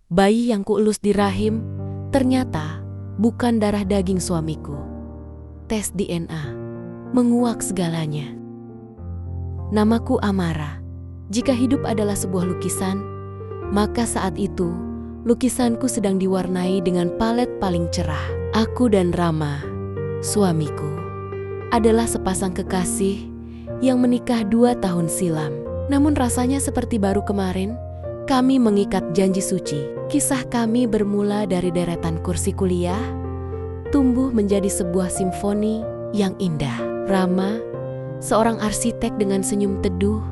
Bayi yang kuelus di rahim ternyata bukan darah daging suamiku. Tes DNA menguak segalanya. Namaku Amara. Jika hidup adalah sebuah lukisan, maka saat itu lukisanku sedang diwarnai dengan palet paling cerah. Aku dan Rama, suamiku, adalah sepasang kekasih yang menikah 2 tahun silam. Namun rasanya seperti baru kemarin kami mengikat janji suci. Kisah kami bermula dari deretan kursi kuliah, tumbuh menjadi sebuah simfoni yang indah. Rama, seorang arsitek dengan senyum teduh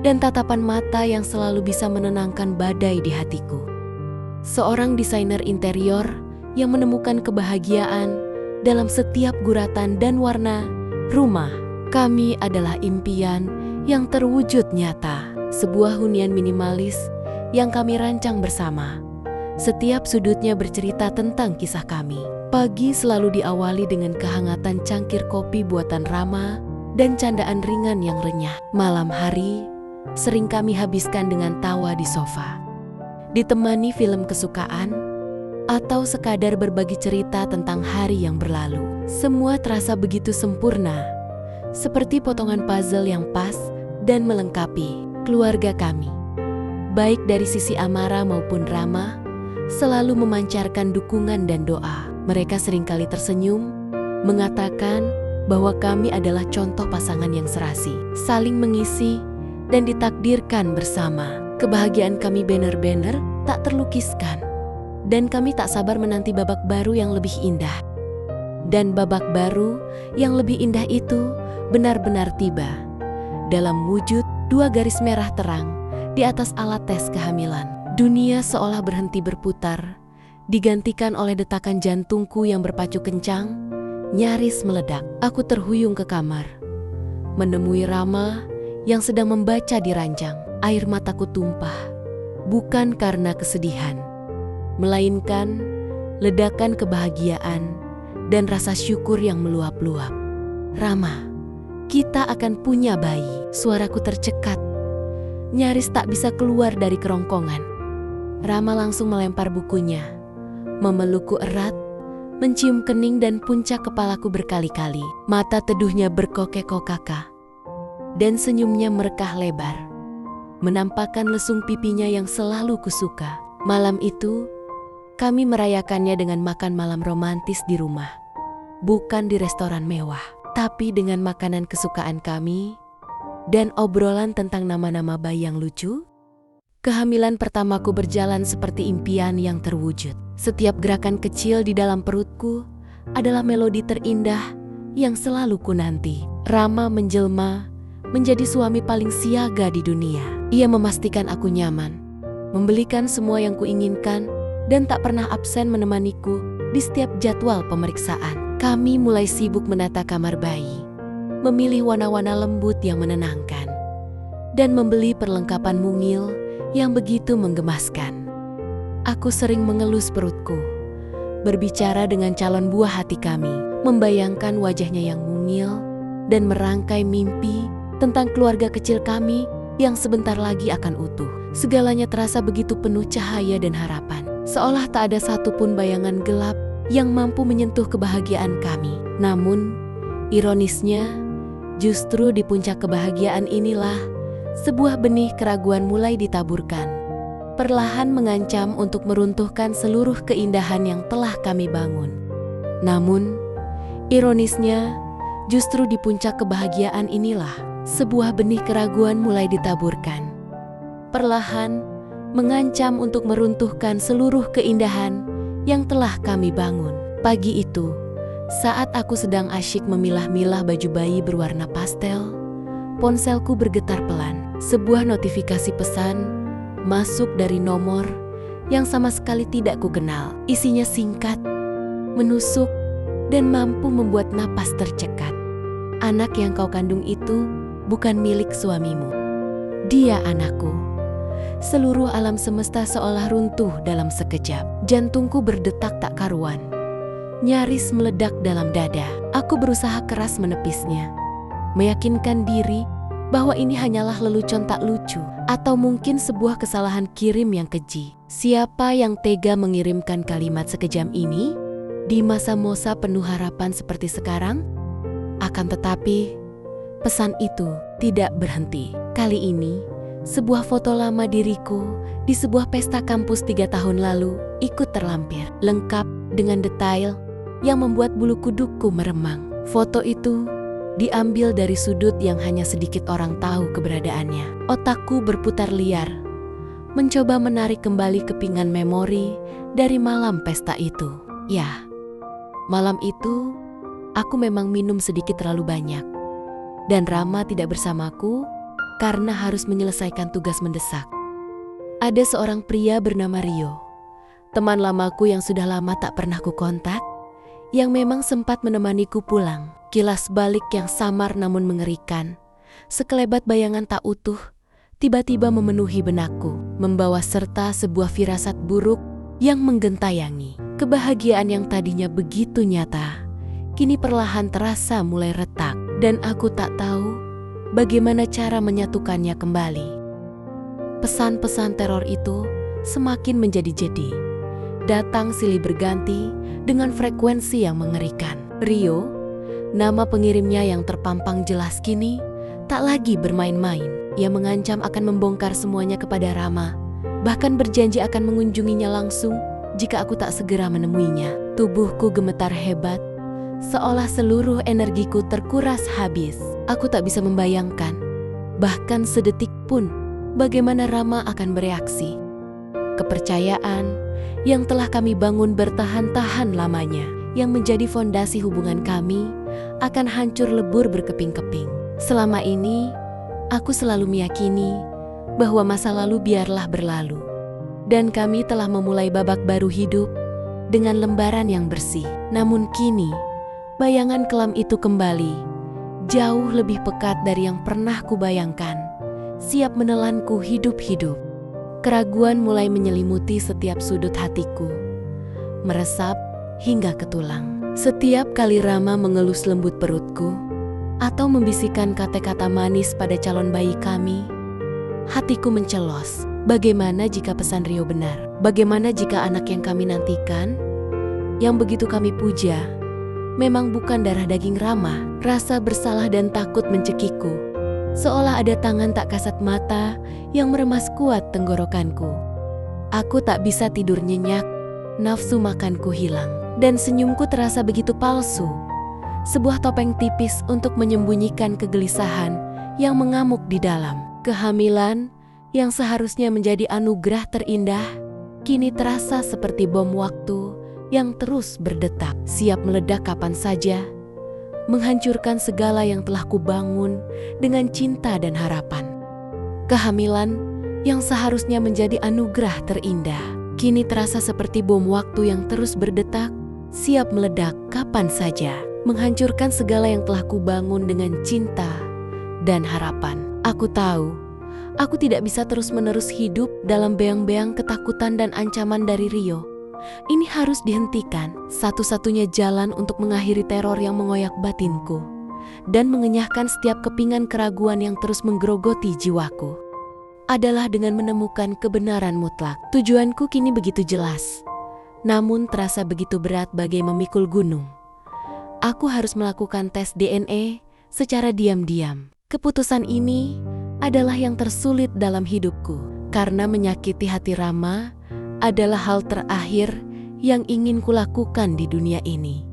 dan tatapan mata yang selalu bisa menenangkan badai di hatiku. Seorang desainer interior yang menemukan kebahagiaan dalam setiap guratan dan warna rumah. Kami adalah impian yang terwujud nyata, sebuah hunian minimalis yang kami rancang bersama. Setiap sudutnya bercerita tentang kisah kami. Pagi selalu diawali dengan kehangatan cangkir kopi buatan Rama dan candaan ringan yang renyah. Malam hari sering kami habiskan dengan tawa di sofa, ditemani film kesukaan, atau sekadar berbagi cerita tentang hari yang berlalu. Semua terasa begitu sempurna, seperti potongan puzzle yang pas dan melengkapi keluarga kami. Baik dari sisi Amara maupun Rama, selalu memancarkan dukungan dan doa. Mereka seringkali tersenyum, mengatakan bahwa kami adalah contoh pasangan yang serasi, saling mengisi, dan ditakdirkan bersama. Kebahagiaan kami benar-benar tak terlukiskan, dan kami tak sabar menanti babak baru yang lebih indah. Dan babak baru yang lebih indah itu benar-benar tiba, dalam wujud 2 garis merah terang di atas alat tes kehamilan. Dunia seolah berhenti berputar, digantikan oleh detakan jantungku yang berpacu kencang, nyaris meledak. Aku terhuyung ke kamar, menemui Rama yang sedang membaca di ranjang. Air mataku tumpah, bukan karena kesedihan, melainkan ledakan kebahagiaan dan rasa syukur yang meluap-luap. Rama, kita akan punya bayi. Suaraku tercekat, nyaris tak bisa keluar dari kerongkongan. Rama langsung melempar bukunya, memelukku erat, mencium kening dan puncak kepalaku berkali-kali. Mata teduhnya berkokek-kokaka, dan senyumnya merekah lebar, menampakkan lesung pipinya yang selalu kusuka. Malam itu, kami merayakannya dengan makan malam romantis di rumah. Bukan di restoran mewah, tapi dengan makanan kesukaan kami dan obrolan tentang nama-nama bayi yang lucu. Kehamilan pertamaku berjalan seperti impian yang terwujud. Setiap gerakan kecil di dalam perutku adalah melodi terindah yang selalu kunanti. Rama menjelma menjadi suami paling siaga di dunia. Ia memastikan aku nyaman, membelikan semua yang kuinginkan, dan tak pernah absen menemaniku di setiap jadwal pemeriksaan. Kami mulai sibuk menata kamar bayi, memilih warna-warna lembut yang menenangkan, dan membeli perlengkapan mungil yang begitu menggemaskan. Aku sering mengelus perutku, berbicara dengan calon buah hati kami, membayangkan wajahnya yang mungil, dan merangkai mimpi tentang keluarga kecil kami yang sebentar lagi akan utuh. Segalanya terasa begitu penuh cahaya dan harapan, seolah tak ada satupun bayangan gelap yang mampu menyentuh kebahagiaan kami. Namun, ironisnya, justru di puncak kebahagiaan inilah sebuah benih keraguan mulai ditaburkan, perlahan mengancam untuk meruntuhkan seluruh keindahan yang telah kami bangun. Namun, ironisnya, justru di puncak kebahagiaan inilah sebuah benih keraguan mulai ditaburkan, perlahan mengancam untuk meruntuhkan seluruh keindahan yang telah kami bangun. Pagi itu, saat aku sedang asyik memilah-milah baju bayi berwarna pastel, ponselku bergetar pelan. Sebuah notifikasi pesan masuk dari nomor yang sama sekali tidak kukenal. Isinya singkat, menusuk, dan mampu membuat napas tercekat. Anak yang kau kandung itu bukan milik suamimu. Dia anakku. Seluruh alam semesta seolah runtuh dalam sekejap. Jantungku berdetak tak karuan, nyaris meledak dalam dada. Aku berusaha keras menepisnya, meyakinkan diri bahwa ini hanyalah lelucon tak lucu. Atau mungkin sebuah kesalahan kirim yang keji. Siapa yang tega mengirimkan kalimat sekejam ini di masa-masa penuh harapan seperti sekarang? Akan tetapi, pesan itu tidak berhenti. Kali ini, sebuah foto lama diriku di sebuah pesta kampus 3 tahun lalu ikut terlampir, lengkap dengan detail yang membuat bulu kudukku meremang. Foto itu diambil dari sudut yang hanya sedikit orang tahu keberadaannya. Otakku berputar liar, mencoba menarik kembali kepingan memori dari malam pesta itu. Ya, malam itu aku memang minum sedikit terlalu banyak. Dan Rama tidak bersamaku karena harus menyelesaikan tugas mendesak. Ada seorang pria bernama Rio, teman lamaku yang sudah lama tak pernah kukontak, yang memang sempat menemaniku pulang. Kilas balik yang samar namun mengerikan, sekelebat bayangan tak utuh, tiba-tiba memenuhi benakku, membawa serta sebuah firasat buruk yang menggentayangi. Kebahagiaan yang tadinya begitu nyata, kini perlahan terasa mulai retak, dan aku tak tahu bagaimana cara menyatukannya kembali. Pesan-pesan teror itu semakin menjadi-jadi, datang silih berganti dengan frekuensi yang mengerikan. Rio, nama pengirimnya yang terpampang jelas kini, tak lagi bermain-main. Ia mengancam akan membongkar semuanya kepada Rama, bahkan berjanji akan mengunjunginya langsung jika aku tak segera menemuinya. Tubuhku gemetar hebat, seolah seluruh energiku terkuras habis. Aku tak bisa membayangkan, bahkan sedetik pun, bagaimana Rama akan bereaksi. Kepercayaan yang telah kami bangun bertahan-tahan lamanya, yang menjadi fondasi hubungan kami, akan hancur lebur berkeping-keping. Selama ini, aku selalu meyakini bahwa masa lalu biarlah berlalu, dan kami telah memulai babak baru hidup dengan lembaran yang bersih. Namun kini, bayangan kelam itu kembali, jauh lebih pekat dari yang pernah kubayangkan, siap menelanku hidup-hidup. Keraguan mulai menyelimuti setiap sudut hatiku, meresap hingga ke tulang. Setiap kali Rama mengelus lembut perutku atau membisikkan kata-kata manis pada calon bayi kami, hatiku mencelos. Bagaimana jika pesan Rio benar? Bagaimana jika anak yang kami nantikan, yang begitu kami puja, memang bukan darah daging Rama? Rasa bersalah dan takut mencekikku, seolah ada tangan tak kasat mata yang meremas kuat tenggorokanku. Aku tak bisa tidur nyenyak, nafsu makanku hilang, dan senyumku terasa begitu palsu. Sebuah topeng tipis untuk menyembunyikan kegelisahan yang mengamuk di dalam. Kehamilan yang seharusnya menjadi anugerah terindah, kini terasa seperti bom waktu yang terus berdetak, siap meledak kapan saja, menghancurkan segala yang telah kubangun dengan cinta dan harapan. Kehamilan yang seharusnya menjadi anugerah terindah, kini terasa seperti bom waktu yang terus berdetak, siap meledak kapan saja, menghancurkan segala yang telah kubangun dengan cinta dan harapan. Aku tahu, aku tidak bisa terus-menerus hidup dalam beang-beang ketakutan dan ancaman dari Rio. Ini harus dihentikan. Satu-satunya jalan untuk mengakhiri teror yang mengoyak batinku dan mengenyahkan setiap kepingan keraguan yang terus menggerogoti jiwaku adalah dengan menemukan kebenaran mutlak. Tujuanku kini begitu jelas, namun terasa begitu berat bagai memikul gunung. Aku harus melakukan tes DNA secara diam-diam. Keputusan ini adalah yang tersulit dalam hidupku, karena menyakiti hati Rama adalah hal terakhir yang ingin kulakukan di dunia ini.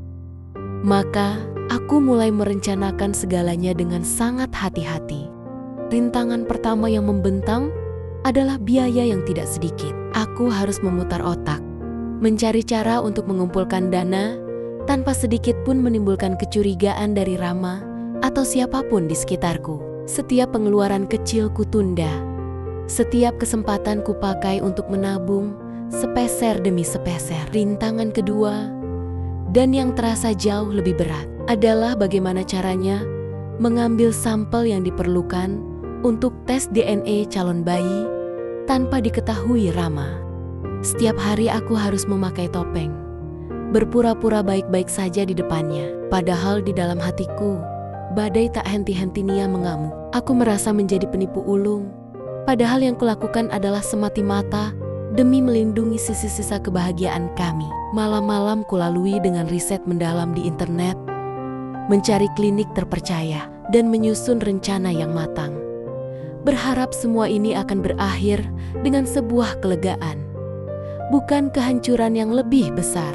Maka, aku mulai merencanakan segalanya dengan sangat hati-hati. Rintangan pertama yang membentang adalah biaya yang tidak sedikit. Aku harus memutar otak, mencari cara untuk mengumpulkan dana tanpa sedikit pun menimbulkan kecurigaan dari Rama atau siapapun di sekitarku. Setiap pengeluaran kecil kutunda, setiap kesempatan kupakai untuk menabung sepeser demi sepeser. Rintangan kedua, dan yang terasa jauh lebih berat, adalah bagaimana caranya mengambil sampel yang diperlukan untuk tes DNA calon bayi tanpa diketahui Rama. Setiap hari aku harus memakai topeng, berpura-pura baik-baik saja di depannya, padahal di dalam hatiku badai tak henti-hentinya mengamuk. Aku merasa menjadi penipu ulung, Padahal yang kulakukan adalah semata-mata demi melindungi sisa-sisa kebahagiaan kami. Malam-malam kulalui dengan riset mendalam di internet, mencari klinik terpercaya, dan menyusun rencana yang matang. Berharap semua ini akan berakhir dengan sebuah kelegaan, bukan kehancuran yang lebih besar.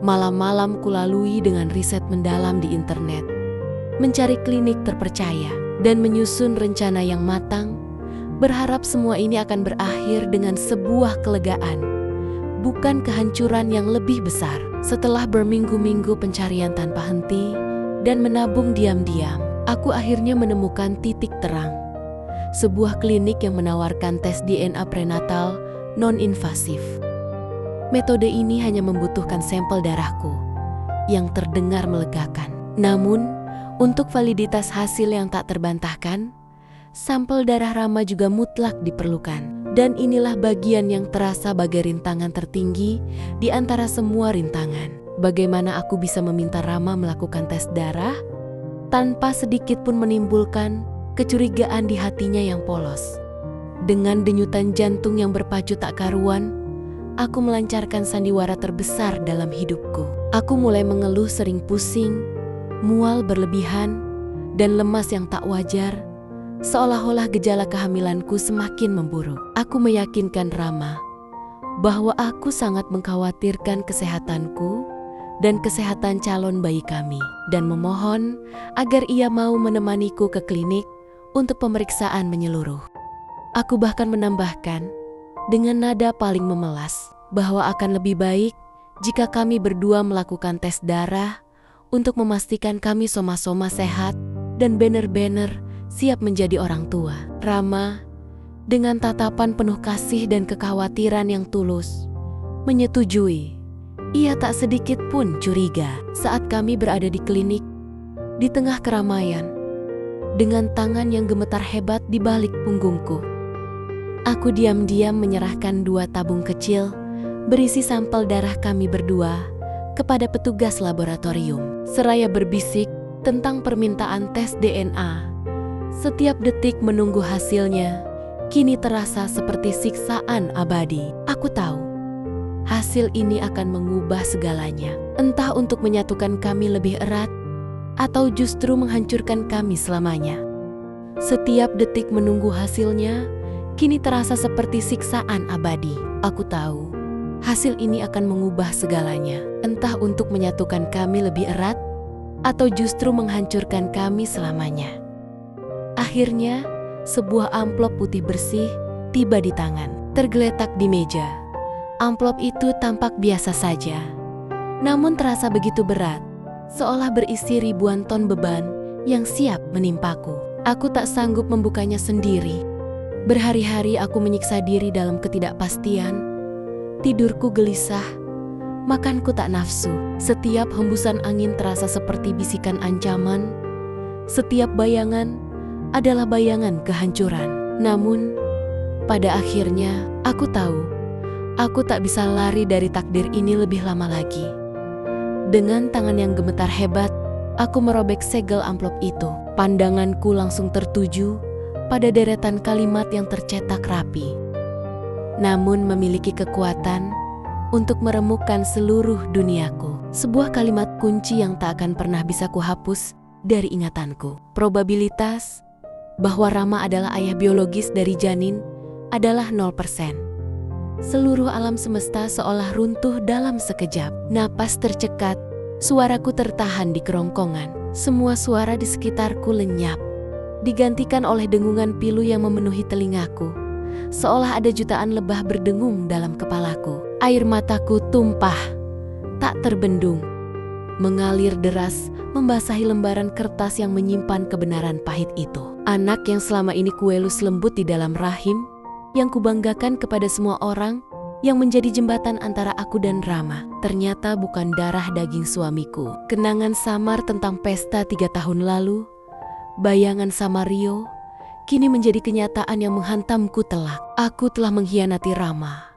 Malam-malam kulalui dengan riset mendalam di internet, mencari klinik terpercaya, dan menyusun rencana yang matang. Berharap semua ini akan berakhir dengan sebuah kelegaan, bukan kehancuran yang lebih besar. Setelah berminggu-minggu pencarian tanpa henti dan menabung diam-diam, aku akhirnya menemukan titik terang. Sebuah klinik yang menawarkan tes DNA prenatal non-invasif. Metode ini hanya membutuhkan sampel darahku, yang terdengar melegakan. Namun, untuk validitas hasil yang tak terbantahkan, sampel darah Rama juga mutlak diperlukan. Dan inilah bagian yang terasa bagai rintangan tertinggi di antara semua rintangan. Bagaimana aku bisa meminta Rama melakukan tes darah tanpa sedikit pun menimbulkan kecurigaan di hatinya yang polos. Dengan denyutan jantung yang berpacu tak karuan, aku melancarkan sandiwara terbesar dalam hidupku. Aku mulai mengeluh sering pusing, mual berlebihan, dan lemas yang tak wajar, seolah-olah gejala kehamilanku semakin memburuk. Aku meyakinkan Rama bahwa aku sangat mengkhawatirkan kesehatanku dan kesehatan calon bayi kami, dan memohon agar ia mau menemaniku ke klinik untuk pemeriksaan menyeluruh. Aku bahkan menambahkan dengan nada paling memelas bahwa akan lebih baik jika kami berdua melakukan tes darah untuk memastikan kami soma-soma sehat dan benar-benar siap menjadi orang tua. Rama, dengan tatapan penuh kasih dan kekhawatiran yang tulus, menyetujui. Ia tak sedikit pun curiga saat kami berada di klinik, di tengah keramaian, dengan tangan yang gemetar hebat di balik punggungku. Aku diam-diam menyerahkan 2 tabung kecil berisi sampel darah kami berdua kepada petugas laboratorium, seraya berbisik tentang permintaan tes DNA. Setiap detik menunggu hasilnya kini terasa seperti siksaan abadi. Aku tahu hasil ini akan mengubah segalanya, entah untuk menyatukan kami lebih erat atau justru menghancurkan kami selamanya. Setiap detik menunggu hasilnya kini terasa seperti siksaan abadi. Aku tahu hasil ini akan mengubah segalanya, entah untuk menyatukan kami lebih erat atau justru menghancurkan kami selamanya. Akhirnya, sebuah amplop putih bersih tiba di tangan, tergeletak di meja. Amplop itu tampak biasa saja, namun terasa begitu berat, seolah berisi ribuan ton beban yang siap menimpaku. Aku tak sanggup membukanya sendiri. Berhari-hari aku menyiksa diri dalam ketidakpastian. Tidurku gelisah, makanku tak nafsu. Setiap hembusan angin terasa seperti bisikan ancaman. Setiap bayangan adalah bayangan kehancuran. Namun, pada akhirnya aku tahu aku tak bisa lari dari takdir ini lebih lama lagi. Dengan tangan yang gemetar hebat, aku merobek segel amplop itu. Pandanganku langsung tertuju pada deretan kalimat yang tercetak rapi, namun memiliki kekuatan untuk meremukkan seluruh duniaku. Sebuah kalimat kunci yang tak akan pernah bisa kuhapus dari ingatanku. Probabilitas bahwa Rama adalah ayah biologis dari janin adalah 0%. Seluruh alam semesta seolah runtuh dalam sekejap. Napas tercekat, suaraku tertahan di kerongkongan. Semua suara di sekitarku lenyap, digantikan oleh dengungan pilu yang memenuhi telingaku, seolah ada jutaan lebah berdengung dalam kepalaku. Air mataku tumpah, tak terbendung, mengalir deras membasahi lembaran kertas yang menyimpan kebenaran pahit itu. Anak yang selama ini kuelus lembut di dalam rahim, yang kubanggakan kepada semua orang, yang menjadi jembatan antara aku dan Rama, ternyata bukan darah daging suamiku. Kenangan samar tentang pesta 3 tahun lalu, bayangan sama Rio, kini menjadi kenyataan yang menghantamku telak. Aku telah mengkhianati Rama,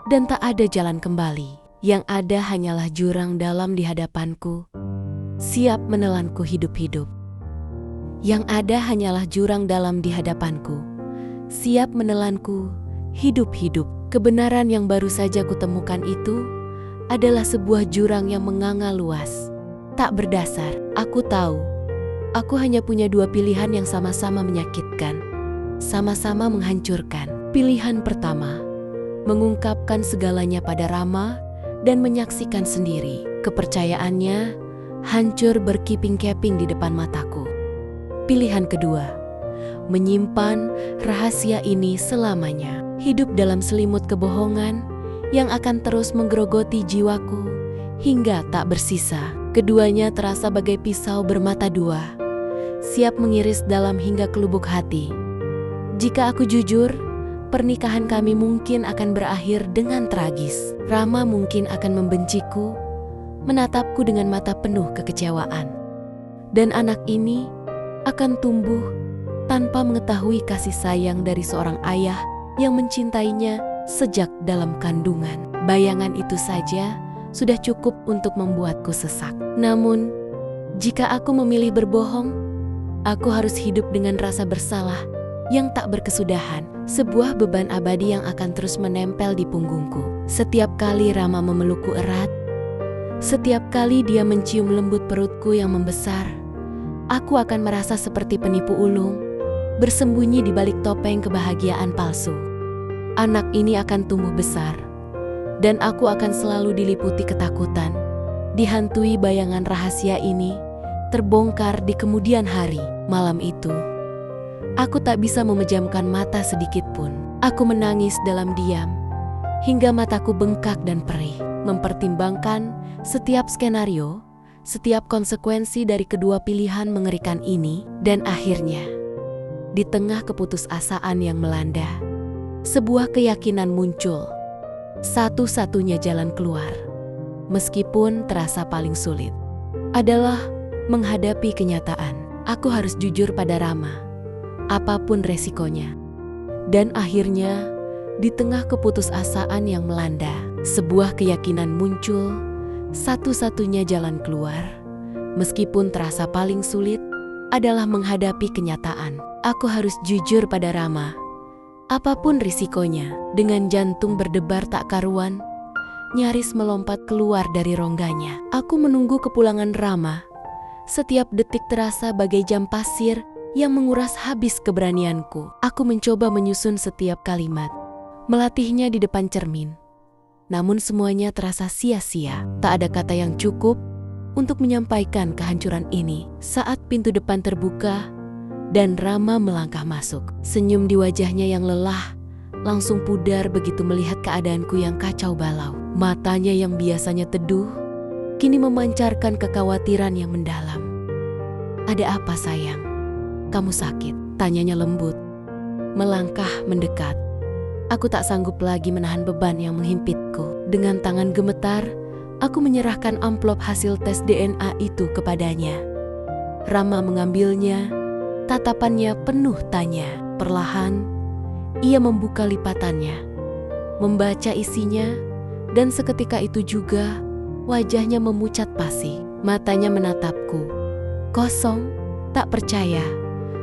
dan tak ada jalan kembali. Yang ada hanyalah jurang dalam di hadapanku, siap menelanku hidup-hidup. Yang ada hanyalah jurang dalam di hadapanku, siap menelanku hidup-hidup. Kebenaran yang baru saja kutemukan itu adalah sebuah jurang yang menganga luas, tak berdasar. Aku tahu, aku hanya punya dua pilihan yang sama-sama menyakitkan, sama-sama menghancurkan. Pilihan pertama, mengungkapkan segalanya pada Rama dan menyaksikan sendiri kepercayaannya hancur berkeping-keping di depan mataku. Pilihan kedua, menyimpan rahasia ini selamanya, hidup dalam selimut kebohongan yang akan terus menggerogoti jiwaku hingga tak bersisa. Keduanya terasa bagai pisau bermata dua, siap mengiris dalam hingga ke lubuk hati. Jika aku jujur, pernikahan kami mungkin akan berakhir dengan tragis. Rama mungkin akan membenciku, menatapku dengan mata penuh kekecewaan. Dan anak ini akan tumbuh tanpa mengetahui kasih sayang dari seorang ayah yang mencintainya sejak dalam kandungan. Bayangan itu saja sudah cukup untuk membuatku sesak. Namun, jika aku memilih berbohong, aku harus hidup dengan rasa bersalah yang tak berkesudahan, sebuah beban abadi yang akan terus menempel di punggungku. Setiap kali Rama memelukku erat, setiap kali dia mencium lembut perutku yang membesar, aku akan merasa seperti penipu ulung, bersembunyi di balik topeng kebahagiaan palsu. Anak ini akan tumbuh besar, dan aku akan selalu diliputi ketakutan, dihantui bayangan rahasia ini, terbongkar di kemudian hari. Malam itu, aku tak bisa memejamkan mata sedikit pun. Aku menangis dalam diam, hingga mataku bengkak dan perih, mempertimbangkan setiap skenario, setiap konsekuensi dari kedua pilihan mengerikan ini. Dan akhirnya, di tengah keputusasaan yang melanda, sebuah keyakinan muncul. Satu-satunya jalan keluar, meskipun terasa paling sulit, adalah menghadapi kenyataan. Aku harus jujur pada Rama, apapun resikonya. Dan akhirnya, di tengah keputusasaan yang melanda, sebuah keyakinan muncul. Satu-satunya jalan keluar, meskipun terasa paling sulit, adalah menghadapi kenyataan. Aku harus jujur pada Rama, apapun risikonya. Dengan jantung berdebar tak karuan, nyaris melompat keluar dari rongganya, aku menunggu kepulangan Rama. Setiap detik terasa bagai jam pasir yang menguras habis keberanianku. Aku mencoba menyusun setiap kalimat, melatihnya di depan cermin. Namun semuanya terasa sia-sia. Tak ada kata yang cukup untuk menyampaikan kehancuran ini. Saat pintu depan terbuka dan Rama melangkah masuk, senyum di wajahnya yang lelah langsung pudar begitu melihat keadaanku yang kacau balau. Matanya yang biasanya teduh kini memancarkan kekhawatiran yang mendalam. "Ada apa sayang? Kamu sakit?" tanyanya lembut. Melangkah mendekat. Aku tak sanggup lagi menahan beban yang menghimpitku. Dengan tangan gemetar, aku menyerahkan amplop hasil tes DNA itu kepadanya. Rama mengambilnya, tatapannya penuh tanya. Perlahan, ia membuka lipatannya, membaca isinya, dan seketika itu juga wajahnya memucat pasi. Matanya menatapku, kosong, tak percaya,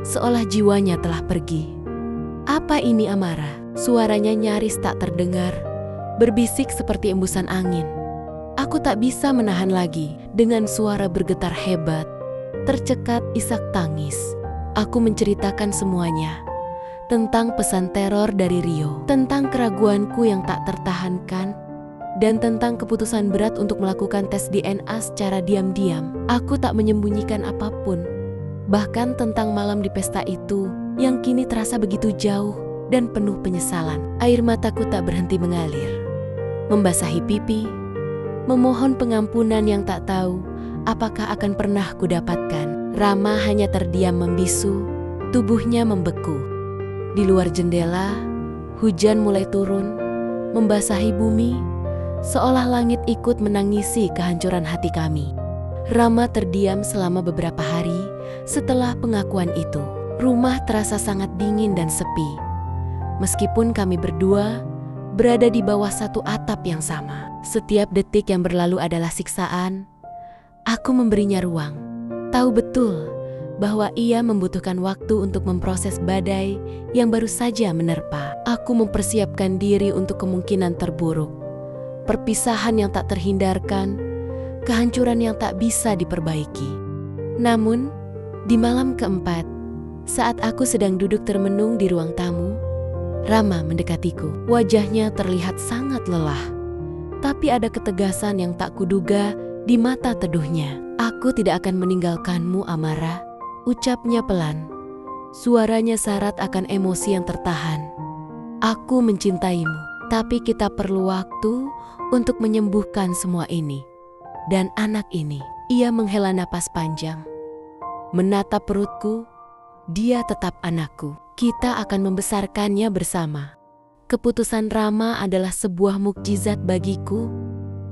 seolah jiwanya telah pergi. "Apa ini, Amara?" Suaranya nyaris tak terdengar, berbisik seperti embusan angin. Aku tak bisa menahan lagi. Dengan suara bergetar hebat, tercekat isak tangis, aku menceritakan semuanya. Tentang pesan teror dari Rio, tentang keraguanku yang tak tertahankan, dan tentang keputusan berat untuk melakukan tes DNA secara diam-diam. Aku tak menyembunyikan apapun, bahkan tentang malam di pesta itu yang kini terasa begitu jauh dan penuh penyesalan. Air mataku tak berhenti mengalir, membasahi pipi, memohon pengampunan yang tak tahu apakah akan pernah kudapatkan. Rama hanya terdiam membisu, tubuhnya membeku. Di luar jendela, hujan mulai turun, membasahi bumi, seolah langit ikut menangisi kehancuran hati kami. Rama terdiam selama beberapa hari setelah pengakuan itu. Rumah terasa sangat dingin dan sepi, meskipun kami berdua berada di bawah satu atap yang sama. Setiap detik yang berlalu adalah siksaan. Aku memberinya ruang, tahu betul bahwa ia membutuhkan waktu untuk memproses badai yang baru saja menerpa. Aku mempersiapkan diri untuk kemungkinan terburuk, perpisahan yang tak terhindarkan, kehancuran yang tak bisa diperbaiki. Namun, di malam keempat, saat aku sedang duduk termenung di ruang tamu, Rama mendekatiku. Wajahnya terlihat sangat lelah, tapi ada ketegasan yang tak kuduga di mata teduhnya. "Aku tidak akan meninggalkanmu, Amara," ucapnya pelan. Suaranya syarat akan emosi yang tertahan. "Aku mencintaimu, tapi kita perlu waktu untuk menyembuhkan semua ini. Dan anak ini." Ia menghela napas panjang, menatap perutku. "Dia tetap anakku. Kita akan membesarkannya bersama." Keputusan Rama adalah sebuah mukjizat bagiku,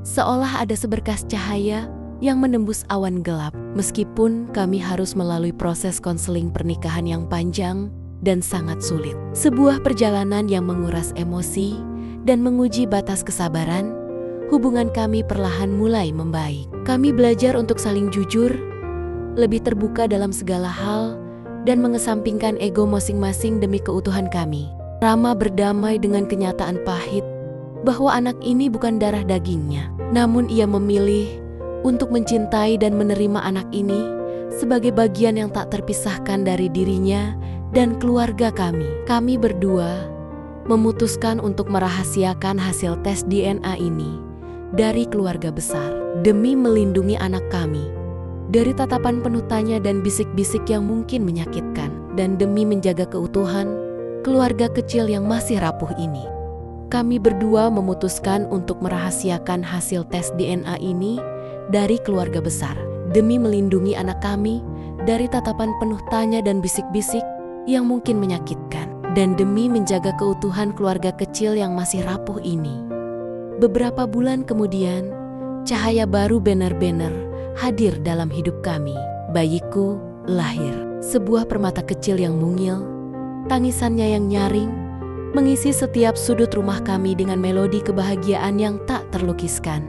seolah ada seberkas cahaya yang menembus awan gelap. Meskipun kami harus melalui proses konseling pernikahan yang panjang dan sangat sulit. Sebuah perjalanan yang menguras emosi dan menguji batas kesabaran, hubungan kami perlahan mulai membaik. Kami belajar untuk saling jujur, lebih terbuka dalam segala hal, dan mengesampingkan ego masing-masing demi keutuhan kami. Rama berdamai dengan kenyataan pahit bahwa anak ini bukan darah dagingnya. Namun ia memilih untuk mencintai dan menerima anak ini sebagai bagian yang tak terpisahkan dari dirinya dan keluarga kami. Kami berdua memutuskan untuk merahasiakan hasil tes DNA ini dari keluarga besar demi melindungi anak kami dari tatapan penuh tanya dan bisik-bisik yang mungkin menyakitkan, dan demi menjaga keutuhan keluarga kecil yang masih rapuh ini. Kami berdua memutuskan untuk merahasiakan hasil tes DNA ini dari keluarga besar demi melindungi anak kami dari tatapan penuh tanya dan bisik-bisik yang mungkin menyakitkan, dan demi menjaga keutuhan keluarga kecil yang masih rapuh ini. Beberapa bulan kemudian, cahaya baru benar-benar hadir dalam hidup kami. Bayiku lahir. Sebuah permata kecil yang mungil, tangisannya yang nyaring, mengisi setiap sudut rumah kami dengan melodi kebahagiaan yang tak terlukiskan.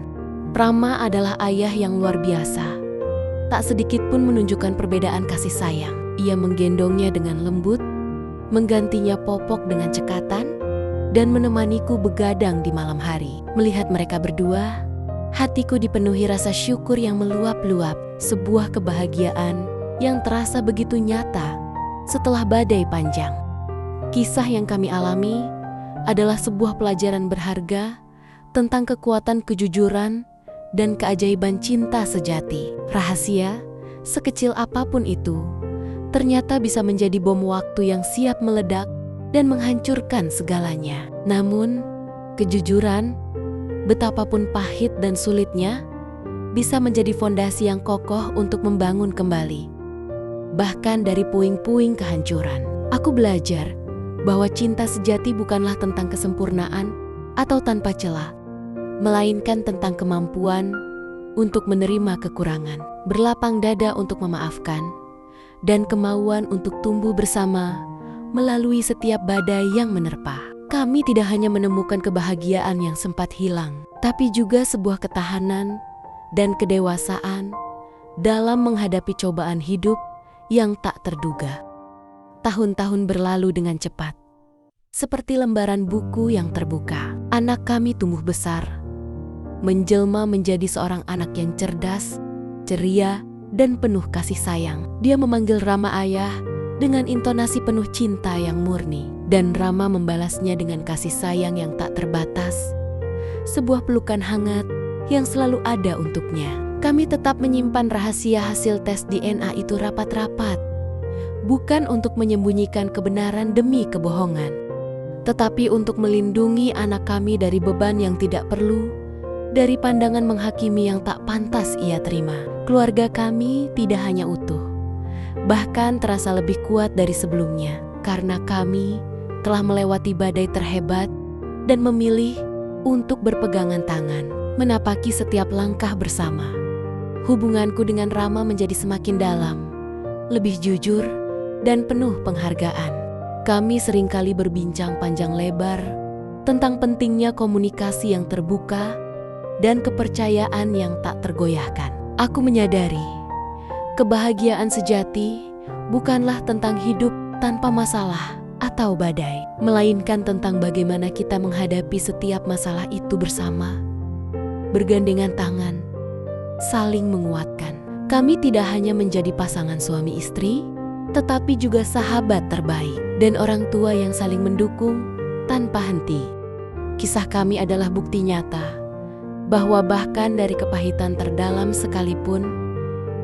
Rama adalah ayah yang luar biasa. Tak sedikit pun menunjukkan perbedaan kasih sayang. Ia menggendongnya dengan lembut, menggantinya popok dengan cekatan, dan menemaniku begadang di malam hari. Melihat mereka berdua, hatiku dipenuhi rasa syukur yang meluap-luap. Sebuah kebahagiaan yang terasa begitu nyata setelah badai panjang. Kisah yang kami alami adalah sebuah pelajaran berharga tentang kekuatan kejujuran dan keajaiban cinta sejati. Rahasia, sekecil apapun itu, ternyata bisa menjadi bom waktu yang siap meledak dan menghancurkan segalanya. Namun, kejujuran, betapapun pahit dan sulitnya, bisa menjadi fondasi yang kokoh untuk membangun kembali. Bahkan dari puing-puing kehancuran. Aku belajar bahwa cinta sejati bukanlah tentang kesempurnaan atau tanpa celah, melainkan tentang kemampuan untuk menerima kekurangan, berlapang dada untuk memaafkan, dan kemauan untuk tumbuh bersama melalui setiap badai yang menerpa. Kami tidak hanya menemukan kebahagiaan yang sempat hilang, tapi juga sebuah ketahanan dan kedewasaan dalam menghadapi cobaan hidup yang tak terduga. Tahun-tahun berlalu dengan cepat, seperti lembaran buku yang terbuka. Anak kami tumbuh besar, menjelma menjadi seorang anak yang cerdas, ceria, dan penuh kasih sayang. Dia memanggil Rama ayah dengan intonasi penuh cinta yang murni, dan Rama membalasnya dengan kasih sayang yang tak terbatas. Sebuah pelukan hangat yang selalu ada untuknya. Kami tetap menyimpan rahasia hasil tes DNA itu rapat-rapat, bukan untuk menyembunyikan kebenaran demi kebohongan, tetapi untuk melindungi anak kami dari beban yang tidak perlu, dari pandangan menghakimi yang tak pantas ia terima. Keluarga kami tidak hanya utuh, bahkan terasa lebih kuat dari sebelumnya, karena kami telah melewati badai terhebat dan memilih untuk berpegangan tangan, menapaki setiap langkah bersama. Hubunganku dengan Rama menjadi semakin dalam, lebih jujur, dan penuh penghargaan. Kami seringkali berbincang panjang lebar tentang pentingnya komunikasi yang terbuka dan kepercayaan yang tak tergoyahkan. Aku menyadari kebahagiaan sejati bukanlah tentang hidup tanpa masalah atau badai, melainkan tentang bagaimana kita menghadapi setiap masalah itu bersama, bergandengan tangan, saling menguatkan. Kami tidak hanya menjadi pasangan suami istri, tetapi juga sahabat terbaik dan orang tua yang saling mendukung tanpa henti. Kisah kami adalah bukti nyata bahwa bahkan dari kepahitan terdalam sekalipun,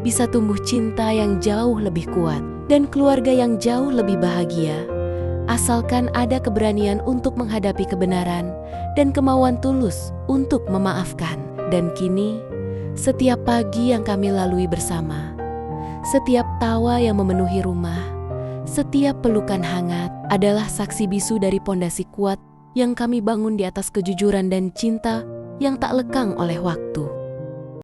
bisa tumbuh cinta yang jauh lebih kuat dan keluarga yang jauh lebih bahagia, asalkan ada keberanian untuk menghadapi kebenaran dan kemauan tulus untuk memaafkan. Dan kini, setiap pagi yang kami lalui bersama, setiap tawa yang memenuhi rumah, setiap pelukan hangat adalah saksi bisu dari pondasi kuat yang kami bangun di atas kejujuran dan cinta yang tak lekang oleh waktu.